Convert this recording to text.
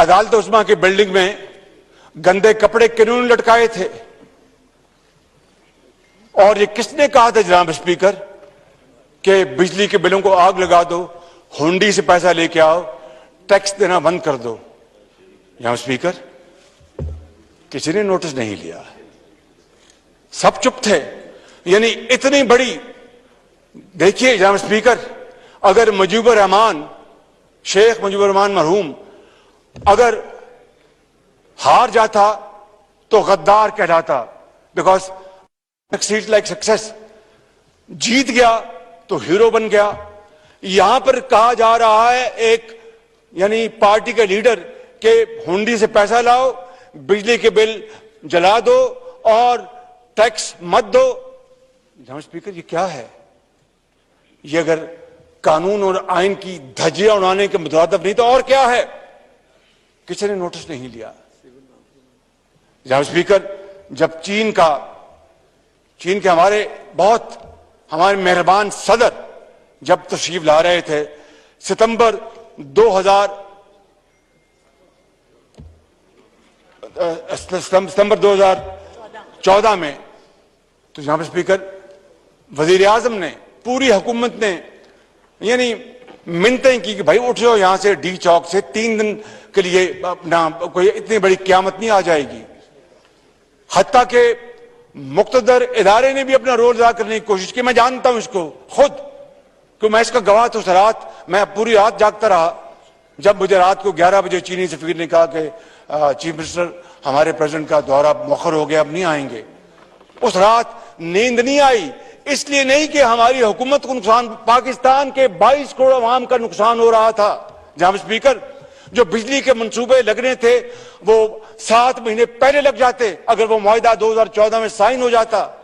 अदालत उस्मा की बिल्डिंग में गंदे कपड़े किन्होंने लटकाए थे? और ये किसने कहा था जनाब स्पीकर कि बिजली के बिलों को आग लगा दो, हुंडी से पैसा लेके आओ, टैक्स देना बंद कर दो? जनाब स्पीकर, किसी ने नोटिस नहीं लिया, सब चुप थे। यानी इतनी बड़ी, देखिए जनाब स्पीकर, अगर मुजीबुर रहमान, शेख मुजीबुर रहमान मरहूम अगर हार जाता तो गद्दार कहलाता, बिकॉज सीट लाइक सक्सेस। जीत गया तो हीरो बन गया। यहां पर कहा जा रहा है एक यानी पार्टी के लीडर के हुंडी से पैसा लाओ, बिजली के बिल जला दो और टैक्स मत दो। जनाब स्पीकर, ये क्या है? ये अगर कानून और आइन की धज्जियां उड़ाने के मुताबिक नहीं तो और क्या है? किसी ने नोटिस नहीं लिया। जनाब स्पीकर, जब चीन के हमारे मेहरबान सदर जब तशरीफ ला रहे थे सितंबर 2014 में, तो जनाब स्पीकर वजीर आजम ने, पूरी हुकूमत ने यानी मिन्नतें की कि भाई उठ जाओ यहां से, डी चौक से, 3 दिन के लिए अपना कोई इतनी बड़ी क्यामत नहीं आ जाएगी। हत्ता के मुक्तदर इदारे ने भी अपना रोल अदा करने की कोशिश की। मैं जानता हूं इसको खुद, क्योंकि मैं इसका गवाह तो। उस रात मैं पूरी रात जागता रहा जब मुझे रात को 11 बजे चीनी सफीर ने कहा कि चीफ मिनिस्टर हमारे प्रेसिडेंट का दौरा मुअख्खर हो गया, अब नहीं आएंगे। उस रात नींद नहीं आई, इसलिए नहीं कि हमारी हुकूमत को नुकसान, पाकिस्तान के 22 करोड़ अवाम का नुकसान हो रहा था। जनाब स्पीकर, जो बिजली के मंसूबे लगने थे वो 7 महीने पहले लग जाते अगर वो मुआहिदा 2014 में साइन हो जाता।